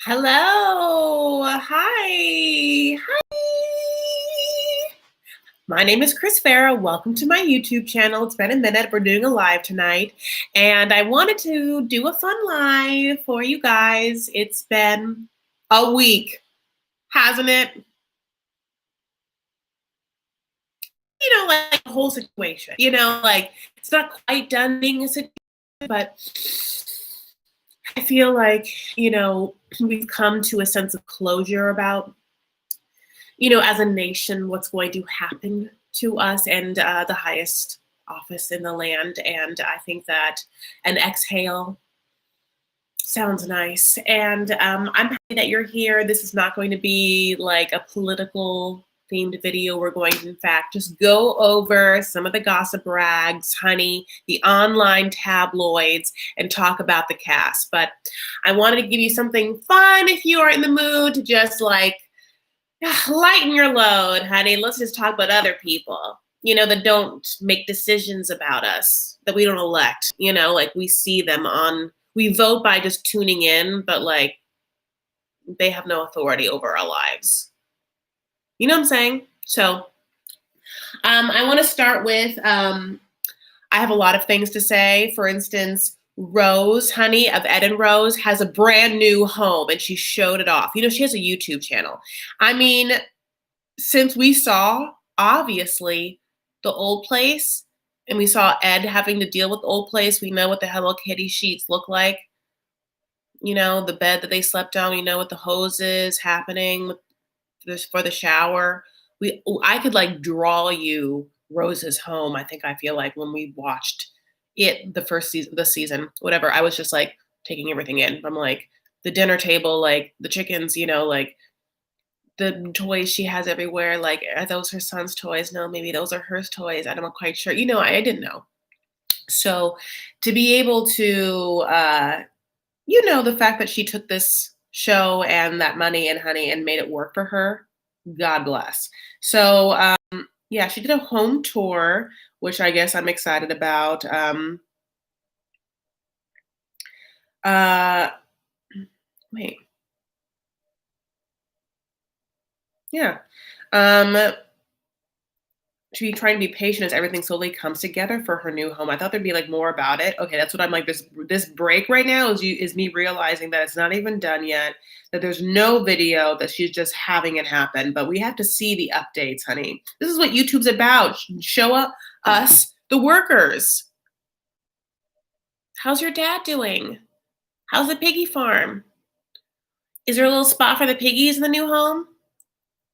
Hello. Hi. Hi. My name is Chris Farah. Welcome to my YouTube channel. It's been a minute. We're doing a live tonight. And I wanted to do a fun live for you guys. It's been a week, hasn't it? Like the whole situation. Like it's not quite done being a situation, but I feel like, we've come to a sense of closure about as a nation, what's going to happen to us and the highest office in the land. And I think that an exhale sounds nice. And I'm happy that you're here. This is not going to be like a political themed video. We're going to, in fact, just go over some of the gossip rags, honey, the online tabloids, and talk about the cast. But I wanted to give you something fun if you are in the mood to just like lighten your load, honey. Let's just talk about other people, that don't make decisions about us, that we don't elect, like we see them we vote by just tuning in, but like they have no authority over our lives. You know what I'm saying? So I want to start with, I have a lot of things to say. For instance, Rose, honey, of Ed and Rose, has a brand new home and she showed it off. She has a YouTube channel. I mean, since we saw, obviously, the old place, and we saw Ed having to deal with the old place, we know what the Hello Kitty sheets look like. The bed that they slept on, we know what the hose is happening for the shower. I could like draw you Rose's home. I feel like when we watched it the season, whatever, I was just like taking everything in. I'm like the dinner table, like the chickens, like the toys she has everywhere. Like, are those her son's toys? No, maybe those are her toys. I'm not quite sure. I didn't know. So to be able to, the fact that she took this show and that money and honey and made it work for her, God bless. So, yeah, she did a home tour, which I guess I'm excited about. Uh, Wait, yeah. Um, to be trying to be patient as everything slowly comes together for her new home. I thought there'd be like more about it. Okay, that's what I'm like. This break right now is me realizing that it's not even done yet. That there's no video. That she's just having it happen. But we have to see the updates, honey. This is what YouTube's about. Show up us, the workers. How's your dad doing? How's the piggy farm? Is there a little spot for the piggies in the new home?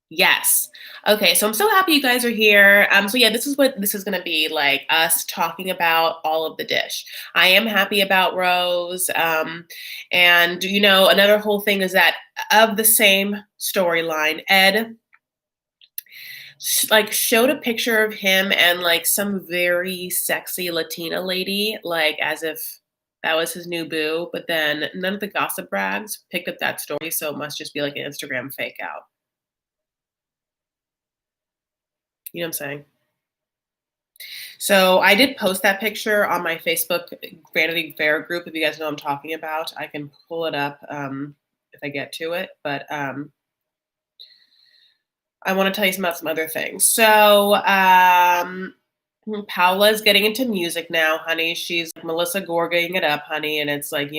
Yes. Okay, so I'm so happy you guys are here. So yeah, this is what this is gonna be like, us talking about all of the dish. I am happy about Rose. And another whole thing is that of the same storyline, Ed like showed a picture of him and like some very sexy Latina lady, like as if that was his new boo, but then none of the gossip rags picked up that story, so it must just be like an Instagram fake out. You know what I'm saying? So I did post that picture on my Facebook Vanity Fair group. If you guys know what I'm talking about, I can pull it up if I get to it. But I want to tell you about some other things. So Paula's getting into music now, honey. She's like Melissa Gorgaing it up, honey. And it's like,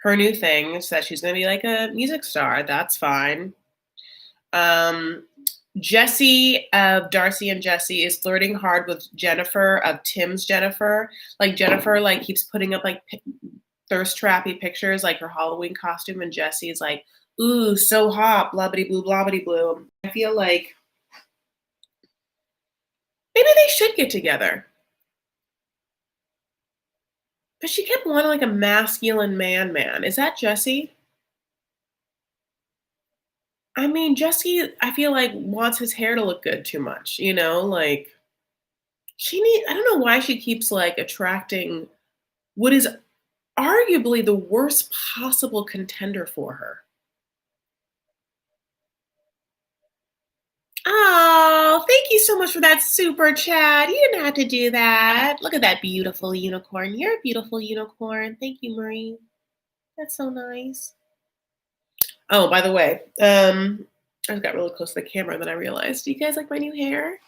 her new thing is that she's going to be like a music star. That's fine. Jesse of Darcy and Jesse is flirting hard with Jennifer of Tim's Jennifer. Like Jennifer like keeps putting up like thirst trappy pictures, like her Halloween costume, and Jesse's like, ooh, so hot, blah-bitty blue, blah-bitty blue. I feel like maybe they should get together. But she kept wanting like a masculine man. Is that Jesse? I mean, Jesse, I feel like wants his hair to look good too much, like I don't know why she keeps like attracting what is arguably the worst possible contender for her. Oh, thank you so much for that super chat. You didn't have to do that. Look at that beautiful unicorn. You're a beautiful unicorn. Thank you, Marie. That's so nice. Oh, by the way, I got really close to the camera and then I realized, do you guys like my new hair?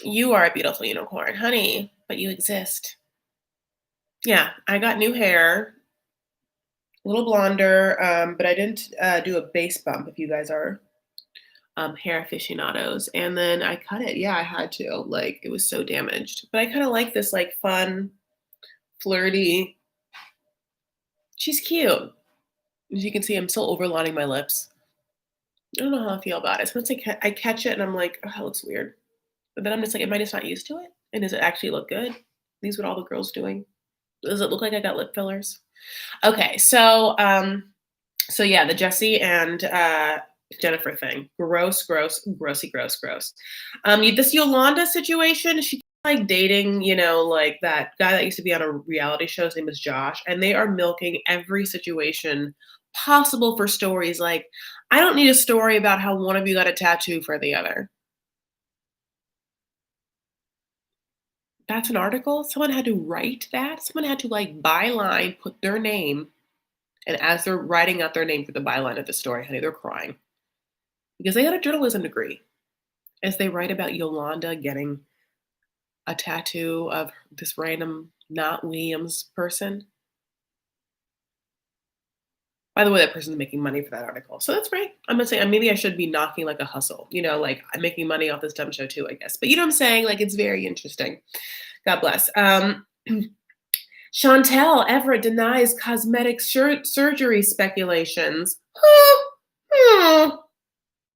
You are a beautiful unicorn, honey, but you exist. Yeah, I got new hair, a little blonder, but I didn't do a base bump if you guys are hair aficionados. And then I cut it. Yeah, I had to. Like, it was so damaged. But I kind of like this, like, fun, flirty. She's cute. As you can see, I'm still overlining my lips. I don't know how I feel about it. Sometimes I catch it and I'm like, oh, that looks weird. But then I'm just like, am I just not used to it? And does it actually look good? These what all the girls doing. Does it look like I got lip fillers? Okay, so yeah, the Jesse and Jennifer thing. Gross, gross, grossy, gross, gross. This Yolanda situation, she like dating, like that guy that used to be on a reality show. His name is Josh, and they are milking every situation possible for stories. Like, I don't need a story about how one of you got a tattoo for the other. That's an article. Someone had to write that. Someone had to like byline put their name, and as they're writing out their name for the byline of the story, honey, they're crying because they got a journalism degree. As they write about Yolanda getting a tattoo of this random not Williams person. By the way, that person's making money for that article. So that's great. I'm gonna say maybe I should be knocking like a hustle, like I'm making money off this dumb show too, I guess. But you know what I'm saying? Like it's very interesting. God bless. Chantel Everett denies cosmetic surgery speculations.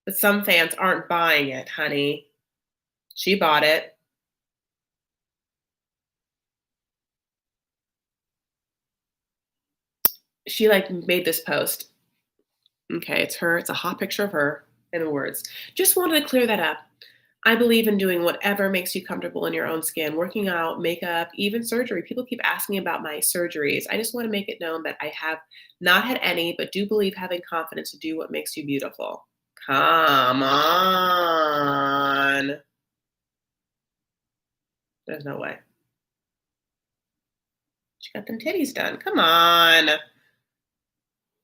But some fans aren't buying it, honey. She bought it. She like made this post. Okay, it's her. It's a hot picture of her in the words. Just wanted to clear that up. I believe in doing whatever makes you comfortable in your own skin, working out, makeup, even surgery. People keep asking about my surgeries. I just want to make it known that I have not had any, but do believe having confidence to do what makes you beautiful. Come on. There's no way. She got them titties done. Come on.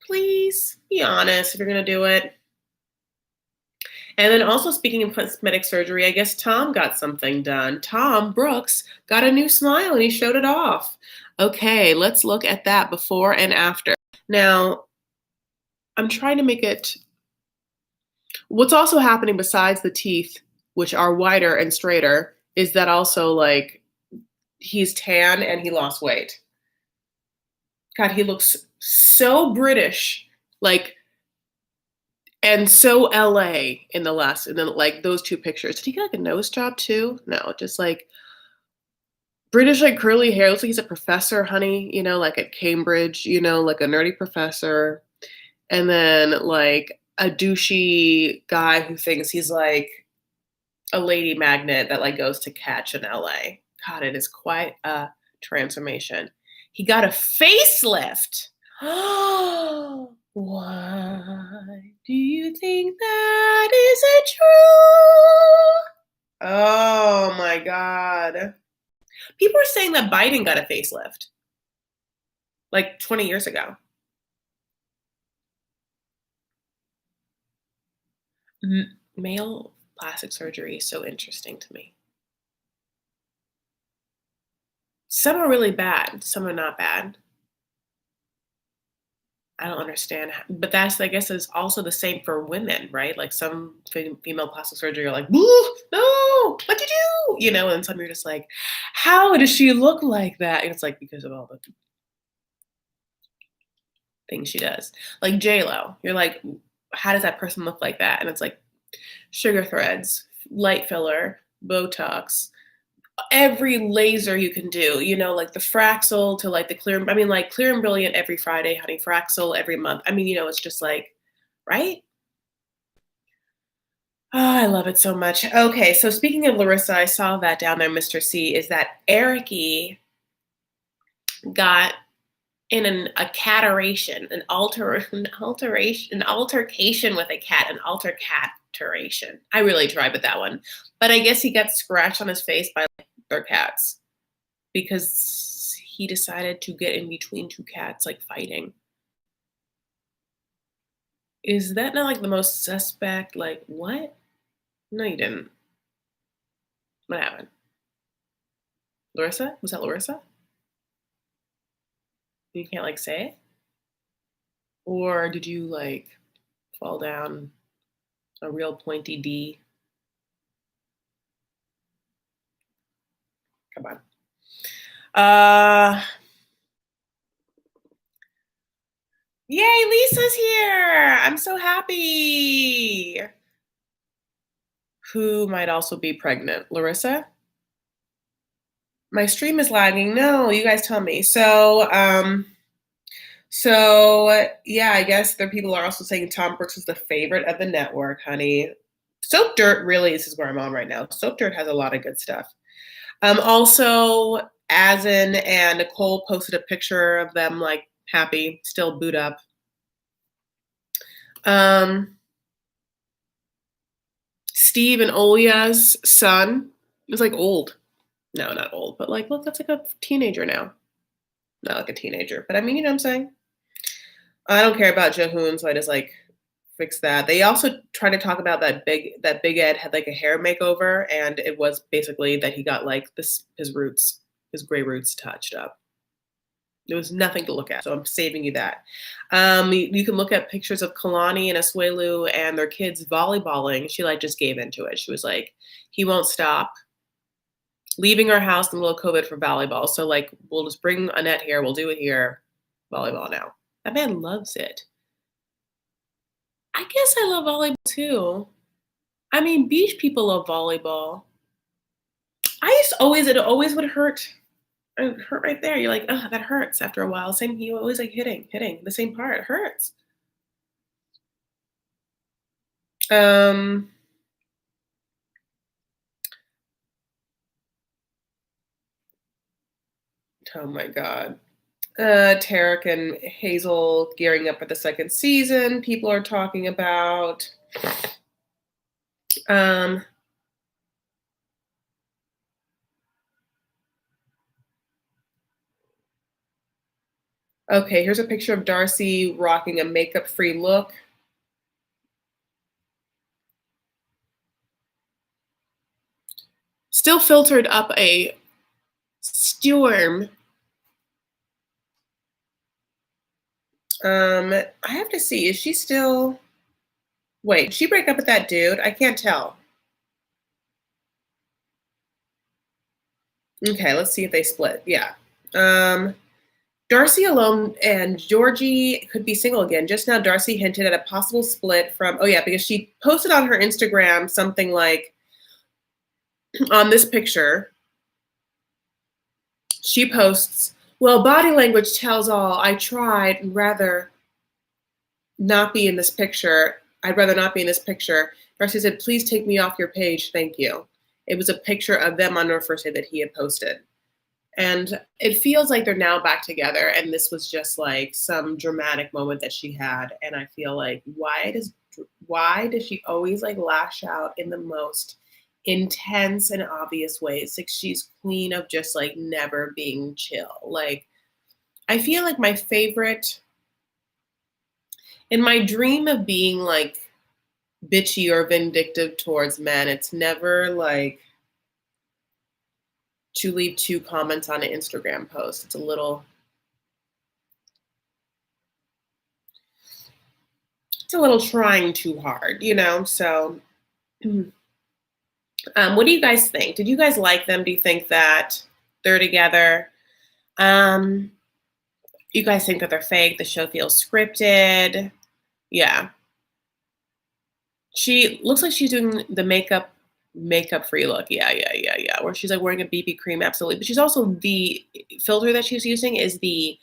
Please be honest if you're going to do it. And then also speaking of cosmetic surgery, I guess Tom got something done. Tom Brooks got a new smile and he showed it off. Okay, let's look at that before and after. Now, I'm trying to make it. What's also happening besides the teeth, which are wider and straighter, is that also like he's tan and he lost weight. God, he looks so British, like, and so LA in the last, and then like those two pictures. Did he get like a nose job too? No, just like British, like curly hair. Looks like he's a professor, honey, like at Cambridge, like a nerdy professor. And then like a douchey guy who thinks he's like a lady magnet that like goes to catch in LA. God, it is quite a transformation. He got a facelift. Why do you think that isn't true? Oh my God. People are saying that Biden got a facelift like 20 years ago. Male plastic surgery is so interesting to me. Some are really bad, some are not bad. I don't understand, but that's I guess is also the same for women, right? Like some female plastic surgery are like, no, what you do? And some you're just like, how does she look like that? And it's like because of all the things she does. Like J-Lo, you're like, how does that person look like that? And it's like sugar threads, light filler, Botox, every laser you can do, like the Fraxel to like the clear. I mean, like Clear and Brilliant every Friday, honey. Fraxel every month. I mean, it's just like, right? Oh, I love it so much. Okay, so speaking of Larissa, I saw that down there, Mr. C, is that Ericy got in a cateration, an altercation with a cat, an altercation. I really tried with that one. But I guess he got scratched on his face by like, their cats because he decided to get in between two cats, like, fighting. Is that not, like, the most suspect, like, what? No, you didn't. What happened? Larissa? Was that Larissa? You can't, like, say it? Or did you, like, fall down a real pointy D? Come on. Uh, Yay, Lisa's here! I'm so happy. Who might also be pregnant? Larissa? My stream is lagging. No, you guys tell me. So yeah, I guess there people are also saying Tom Brooks is the favorite of the network, honey. Soap Dirt really, this is where I'm on right now. Soap Dirt has a lot of good stuff. Also, Asin and Nicole posted a picture of them like happy, still boot up. Steve and Olia's son is like old. No, not old, but like, look, that's like a teenager now. Not like a teenager, but I mean, you know what I'm saying? I don't care about Jahoon, so I just like fix that. They also tried to talk about that Big Ed had like a hair makeover, and it was basically that he got like his roots, his gray roots touched up. There was nothing to look at, so I'm saving you that. You can look at pictures of Kalani and Asuelu and their kids volleyballing. She like just gave into it. She was like, he won't stop. Leaving our house in the middle of COVID for volleyball. So like, we'll just bring Annette here. We'll do it here. Volleyball now. That man loves it. I guess I love volleyball too. I mean, beach people love volleyball. It always would hurt. It hurt right there. You're like, oh, that hurts after a while. Same, you always like hitting the same part. It hurts. Oh my God. Tarek and Hazel gearing up for the second season. People are talking about. Okay, here's a picture of Darcy rocking a makeup-free look. Still filtered up a storm. I have to see, is she still, wait, did she break up with that dude? I can't tell. Okay, let's see if they split. Yeah. Darcy alone and Georgie could be single again. Just now, Darcy hinted at a possible split from, oh yeah, because she posted on her Instagram something like, on this picture, she posts, well, body language tells all. I tried and rather not be in this picture. I'd rather not be in this picture. Darcy said, please take me off your page. Thank you. It was a picture of them on their first day that he had posted. And it feels like they're now back together. And this was just like some dramatic moment that she had. And I feel like, why does she always like lash out in the most intense and obvious ways? Like she's queen of just like never being chill. Like I feel like my favorite, in my dream of being like bitchy or vindictive towards men, it's never like to leave 2 comments on an Instagram post. It's a little trying too hard, you know? So what do you guys think? Did you guys like them? Do you think that they're together? You guys think that they're fake? The show feels scripted? Yeah. She looks like she's doing the makeup free look. Yeah. Where she's like wearing a BB cream, absolutely. But she's also, the filter that she's using is the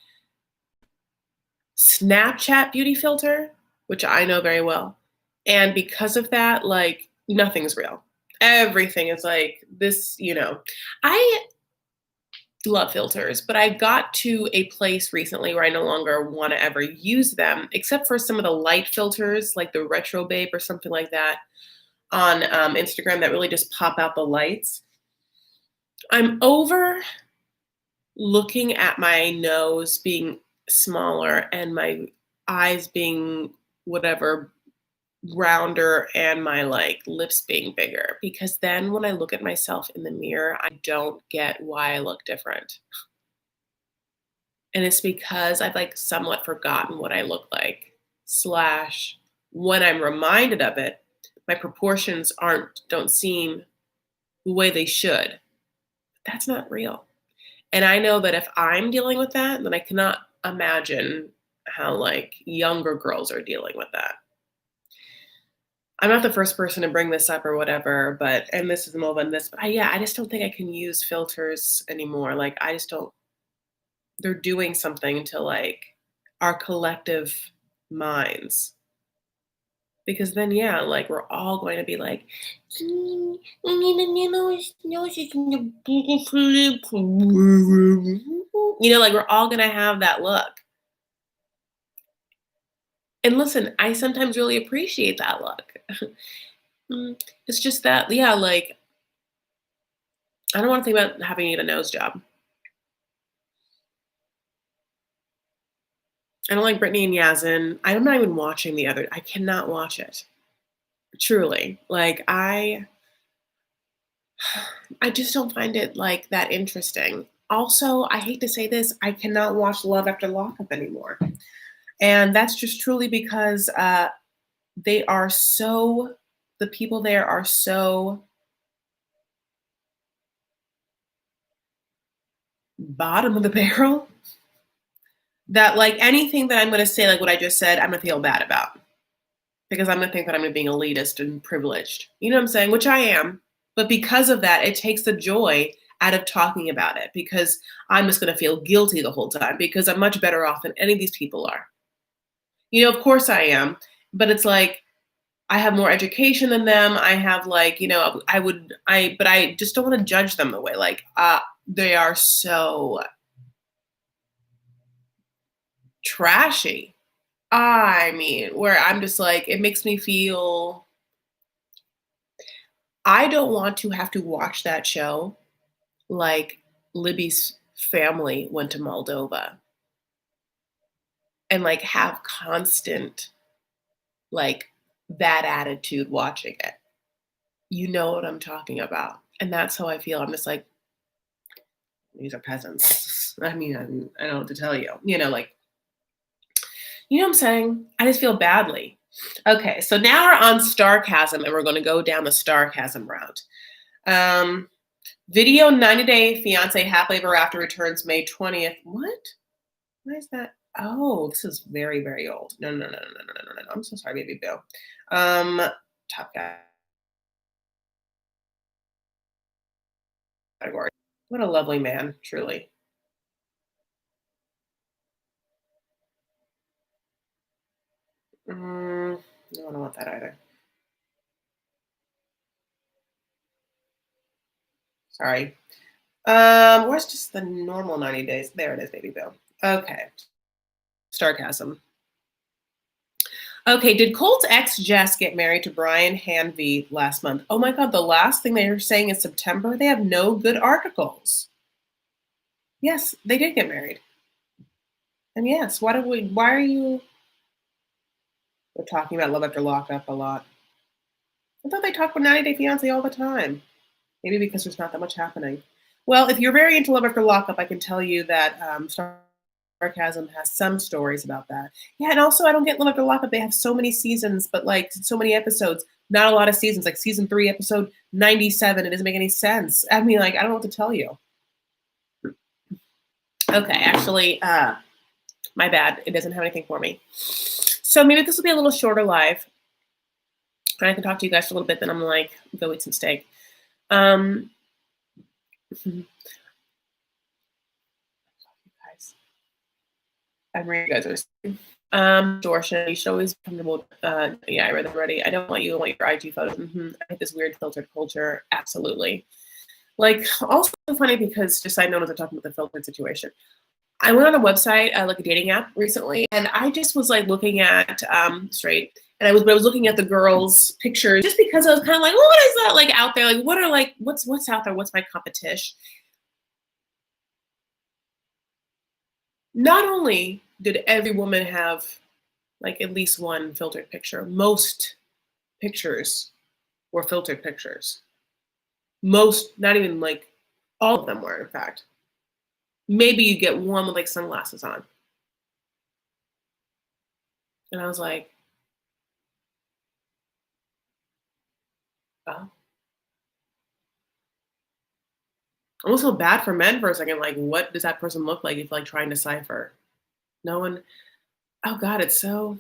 Snapchat beauty filter, which I know very well. And because of that, like nothing's real. Everything is like this, you know. I love filters, but I got to a place recently where I no longer want to ever use them, except for some of the light filters, like the Retro Babe or something like that on Instagram that really just pop out the lights. I'm over looking at my nose being smaller and my eyes being whatever rounder and my like lips being bigger, because then when I look at myself in the mirror, I don't get why I look different. And it's because I've like somewhat forgotten what I look like. Slash, when I'm reminded of it, my proportions don't seem the way they should. That's not real. And I know that if I'm dealing with that, then I cannot imagine how like younger girls are dealing with that. I'm not the first person to bring this up or whatever, but and this is more than this, but yeah, I just don't think I can use filters anymore. Like I just don't. They're doing something to like our collective minds, because then yeah, like we're all going to be like, you know, like we're all gonna have that look. And listen, I sometimes really appreciate that look. It's just that, yeah, like I don't want to think about having to get a nose job. I don't like Brittany and Yazin. I'm not even watching the other. I cannot watch it. Truly, like I just don't find it like that interesting. Also, I hate to say this, I cannot watch Love After Lockup anymore, and that's just truly because they are so. The people there are so bottom of the barrel that like anything that I'm going to say, like what I just said, I'm going to feel bad about, because I'm going to think that I'm being elitist and privileged. You know what I'm saying? Which I am. But because of that, it takes the joy out of talking about it, because I'm just going to feel guilty the whole time because I'm much better off than any of these people are. You know, of course I am. But it's like I have more education than them. I have like, you know, but I just don't want to judge them the way like they are so trashy. I mean, where I'm just like, it makes me feel I don't want to have to watch that show like Libby's family went to Moldova and like have constant like that attitude watching it. You know what I'm talking about. And that's how I feel. I'm just like, these are peasants. I mean, I don't know what to tell you. You know, like, you know what I'm saying? I just feel badly. Okay, so now we're on Starcasm and we're going to go down the Starcasm route. Video 90 Day Fiancé Happily Ever After returns May 20th. What? Why is that? Oh, this is very, very old. No, no, no, no, no, no, no, no, no. I'm so sorry, baby Bill. Top category. What a lovely man, truly. No, I don't want that either. Sorry. Where's just the normal 90 days? There it is, baby Bill. Okay. Sarcasm. Okay, did Colt's ex Jess get married to Brian Hanvey last month? Oh my god, the last thing they were saying is September. They have no good articles. Yes, they did get married. And yes, why are you we're talking about Love After Lockup a lot. I thought they talked about 90 Day Fiance all the time. Maybe because there's not that much happening. Well, if you're very into Love After Lockup, I can tell you that Sarcasm has some stories about that. Yeah, and also I don't get Love After Lockup. They have so many seasons, but like so many episodes. Not a lot of seasons. Like season 3, episode 97. It doesn't make any sense. I mean, like I don't know what to tell you. Okay, actually, my bad. It doesn't have anything for me. So maybe this will be a little shorter live. And I can talk to you guys for a little bit. Then I'm like, go eat some steak. Guys, I'm ready. You guys are. Dortion, you should always be comfortable. Yeah, I read that already. I don't want you to want your IG photos. I hate this weird filtered culture. Absolutely. Like, also funny because just side note as I'm talking about the filtered situation. I went on a website, like a dating app recently, and I just was like looking at straight, and I was looking at the girls' pictures just because I was kind of like, well, what is that like out there? Like, what are like what's out there? What's my competition? not only did every woman have like at least one filtered picture, most pictures were filtered pictures. Most, not even like all of them were, in fact. Maybe you get one with like sunglasses on. And I was like, oh. I almost feel bad for men for a second. Like, what does that person look like if like trying to decipher? No one, oh God, it's so,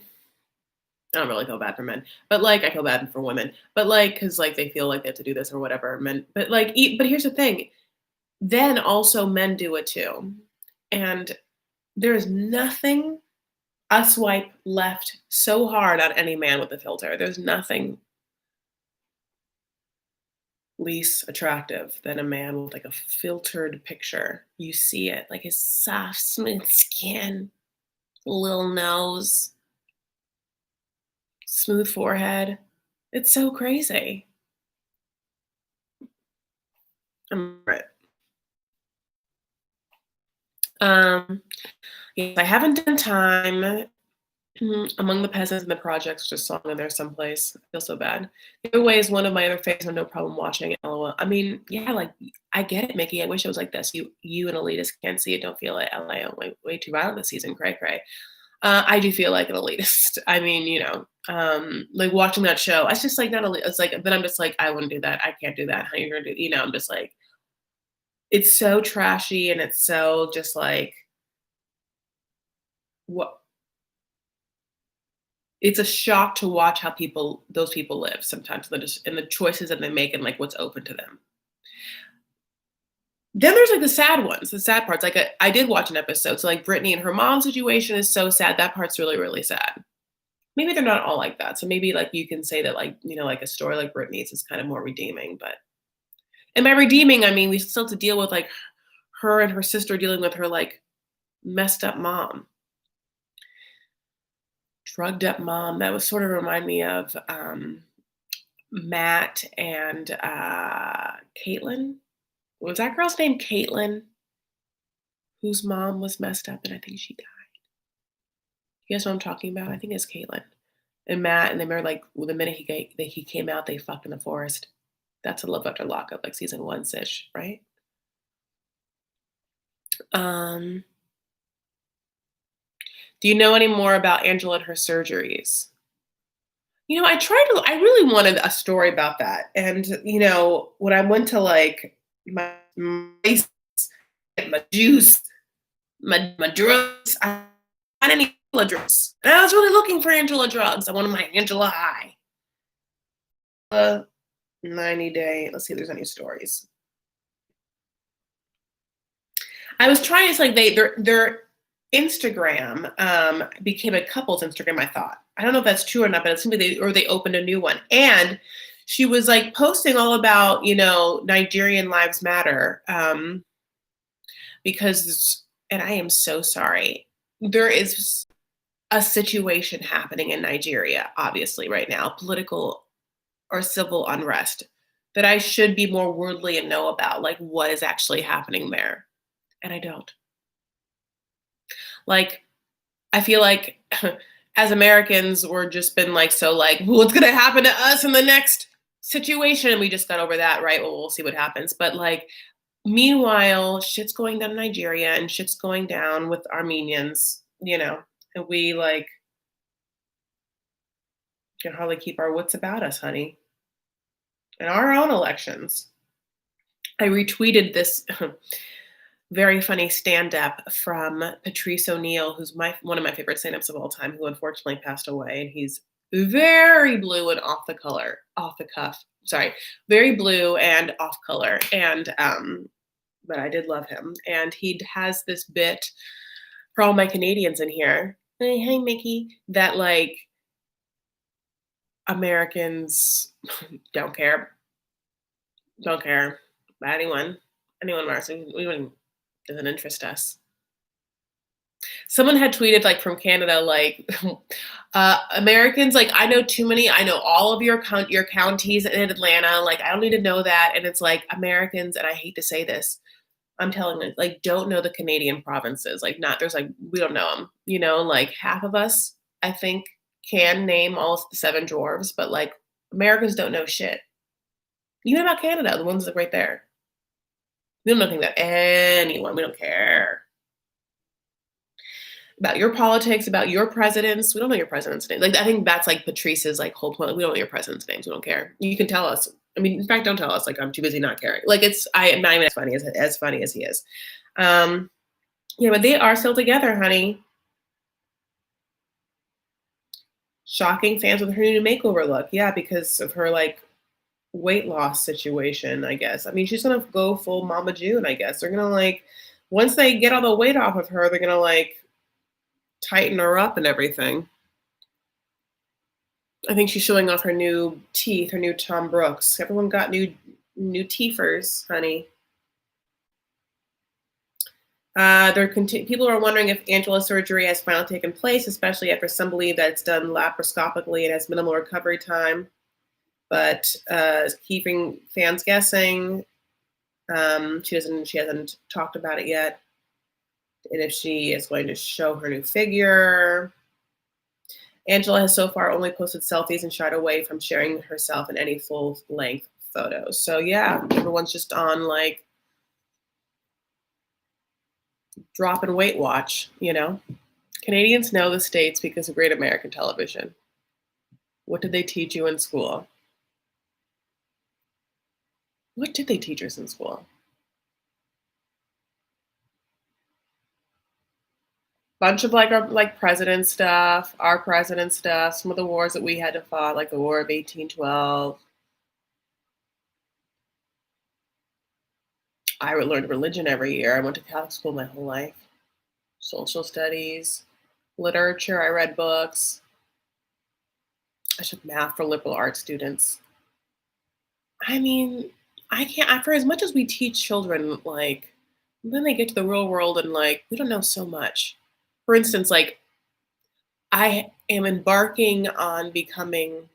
I don't really feel bad for men, but like I feel bad for women, but like, cause like they feel like they have to do this or whatever. Men, but like, but here's the thing. Then also men do it too. And there's nothing I swipe left so hard on any man with a filter. There's nothing least attractive than a man with like a filtered picture. You see it, like his soft, smooth skin, little nose, smooth forehead. It's so crazy. Right. Um, yes, I haven't done time. Among the Peasants and the Projects, just song in there someplace. I feel so bad. The other way is one of my other faves. I have no problem watching it. LOL. I mean, yeah, like I get it, Mickey. I wish it was like this. You and elitist can't see it, don't feel it. LIO, way too violent this season. Cray cray. I do feel like an elitist. I mean, like watching that show. It's just like not elite. It's like then I'm just like I wouldn't do that. I can't do that. How you gonna do? I'm just like it's so trashy and it's so just like what it's a shock to watch how those people live sometimes and the choices that they make and like what's open to them. Then there's like the sad ones, the sad parts. Like I did watch an episode. So like Brittany and her mom situation is so sad. That part's really, really sad. Maybe they're not all like that. So maybe like you can say that like, like a story like Brittany's is kind of more redeeming. But and by redeeming, I mean we still have to deal with like her and her sister dealing with her like messed up mom. Drugged up mom. That was sort of remind me of Matt and Caitlin. Was that girl's name Caitlin? Whose mom was messed up and I think she died. You guys know what I'm talking about? I think it's Caitlin. And Matt, and they were like, well, the minute he came out, they fucked in the forest. That's a Love After Lockup, like season 1-ish, right? Do you know any more about Angela and her surgeries? I really wanted a story about that. And, when I went to like my juice, my drugs, I had any Angela drugs. And I was really looking for Angela drugs. I wanted my Angela high. 90-day. Let's see if there's any stories. I was trying to like their Instagram became a couple's Instagram, I thought. I don't know if that's true or not, but it seemed like they opened a new one. And she was like posting all about, Nigerian Lives Matter. Because, and I am so sorry, there is a situation happening in Nigeria, obviously, right now, political or civil unrest, that I should be more worldly and know about, like what is actually happening there. And I don't. Like, I feel like as Americans, we're just been like, so like, what's going to happen to us in the next situation? And we just got over that, right? Well, we'll see what happens. But like, meanwhile, shit's going down in Nigeria and shit's going down with Armenians, and we like can hardly keep our wits about us, honey. In our own elections. I retweeted this very funny stand-up from Patrice O'Neill, who's one of my favorite stand-ups of all time, who unfortunately passed away. And he's very blue and off the cuff. Sorry, very blue and off color. And but I did love him. And he has this bit for all my Canadians in here. Hey, Mickey, that like Americans don't care about anyone else. We wouldn't doesn't interest us. Someone had tweeted like from Canada, like Americans, like I know all of your counties in Atlanta. Like I don't need to know that. And it's like Americans, and I hate to say this, I'm telling you, like, don't know the Canadian provinces. Like, not there's like we don't know them. You know, like half of us, I think, can name all of the seven dwarves, but like Americans don't know shit. Even about Canada, the ones that are right there. We don't know anything about anyone. We don't care about your politics, about your presidents. We don't know your president's name. Like I think that's like Patrice's like whole point. Like, we don't know your president's names. We don't care. You can tell us. I mean, in fact, don't tell us. Like I'm too busy not caring. Like I am not even as funny as he is. Um, yeah, but they are still together, honey. Shocking fans with her new makeover look. Yeah, because of her like weight loss situation, I guess. I mean, she's gonna go full Mama June, I guess. They're gonna like once they get all the weight off of her, they're gonna like tighten her up and everything. I think she's showing off her new teeth, her new Tom Brooks. Everyone got new teethers, honey. People are wondering if Angela's surgery has finally taken place, especially after some believe that it's done laparoscopically and has minimal recovery time. But keeping fans guessing. She hasn't talked about it yet, and if she is going to show her new figure. Angela has so far only posted selfies and shied away from sharing herself in any full length photos. So yeah, everyone's just on like drop and weight watch. You know, Canadians know the States because of Great American Television. What did they teach you in school? What did they teach us in school? Bunch of like our like president stuff, our president stuff, some of the wars that we had to fight, like the War of 1812. I learned religion every year. I went to Catholic school my whole life. Social studies, literature. I read books. I took math for liberal arts students. I mean, I can't. For as much as we teach children, like then they get to the real world and like we don't know so much. For instance, like I am embarking on becoming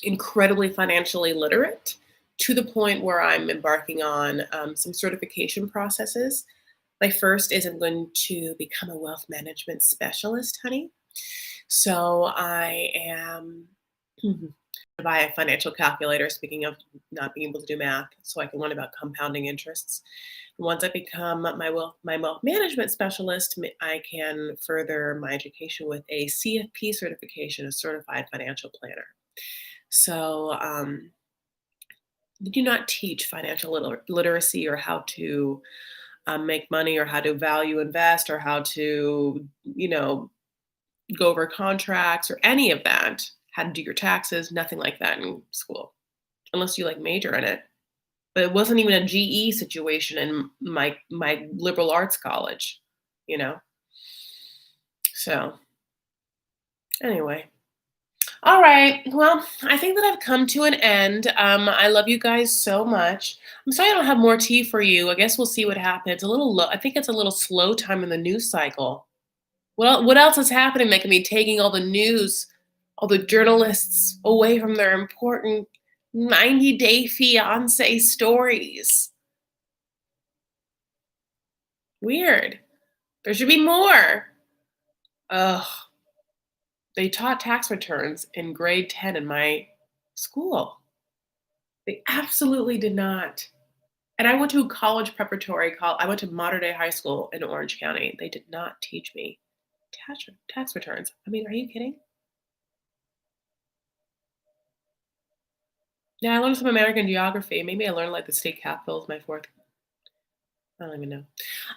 incredibly financially literate to the point where I'm embarking on some certification processes. My first is I'm going to become a wealth management specialist, honey. So I am buy a financial calculator. Speaking of not being able to do math, so I can learn about compounding interests. Once I become my wealth management specialist, I can further my education with a CFP certification, a certified financial planner. So they do not teach financial literacy or how to make money or how to value invest or how to, go over contracts or any of that, how to do your taxes, nothing like that in school, unless you like major in it. But it wasn't even a GE situation in my liberal arts college, you know. So anyway. All right. Well, I think that I've come to an end. I love you guys so much. I'm sorry I don't have more tea for you. I guess we'll see what happens. A little low. I think it's a little slow time in the news cycle. What else is happening that can be taking all the news, all the journalists away from their important 90-day fiancé stories? Weird. There should be more. Ugh. They taught tax returns in grade 10 in my school. They absolutely did not. And I went to a college preparatory I went to Modern Day High School in Orange County. They did not teach me tax returns. I mean, are you kidding? Yeah, I learned some American geography. Maybe I learned like the state capitals my fourth. I don't even know.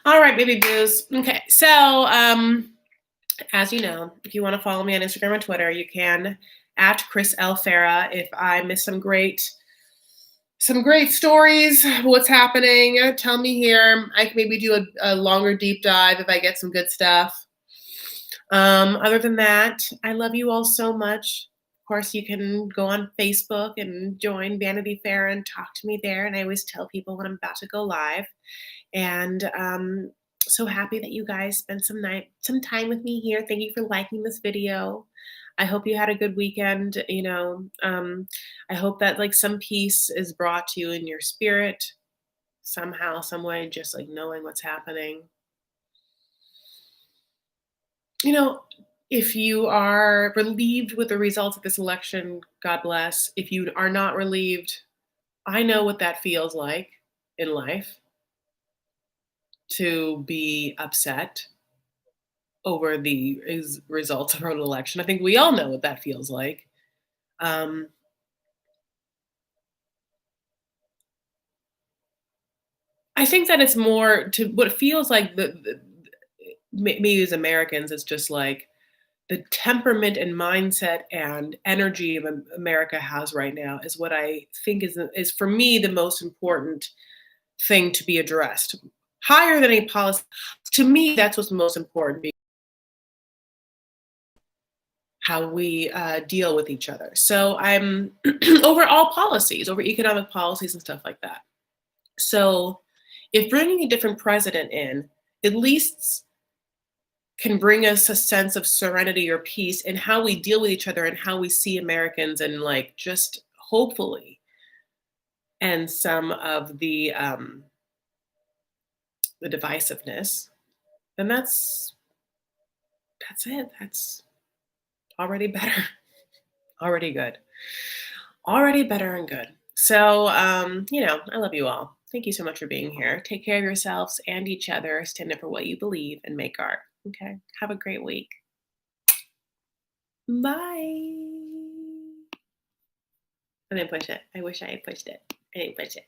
All right, baby boos. Okay, so as you know, if you want to follow me on Instagram and Twitter, you can at Chris L. Farah. If I miss some great stories, what's happening, tell me here. I can maybe do a longer deep dive if I get some good stuff. Other than that, I love you all so much. Of course, you can go on Facebook and join Vanity Fair and talk to me there. And I always tell people when I'm about to go live. And so happy that you guys spent some time with me here. Thank you for liking this video. I hope you had a good weekend. I hope that like some peace is brought to you in your spirit. somehow, some way, just like knowing what's happening. You know, if you are relieved with the results of this election, God bless. If you are not relieved, I know what that feels like in life to be upset over the results of an election. I think we all know what that feels like. Um, I think that it's more to what it feels like maybe as Americans, it's just like the temperament and mindset and energy of America has right now is what I think is for me the most important thing to be addressed. Higher than a policy, to me, that's what's most important. How we deal with each other. So I'm over all policies, over economic policies and stuff like that. So if bringing a different president in at least can bring us a sense of serenity or peace in how we deal with each other and how we see Americans and like just hopefully and some of the divisiveness, then that's it. That's already better. Already good. Already better and good. So I love you all. Thank you so much for being here. Take care of yourselves and each other. Stand up for what you believe and make art. Okay. Have a great week. Bye. I didn't push it. I wish I had pushed it. I didn't push it.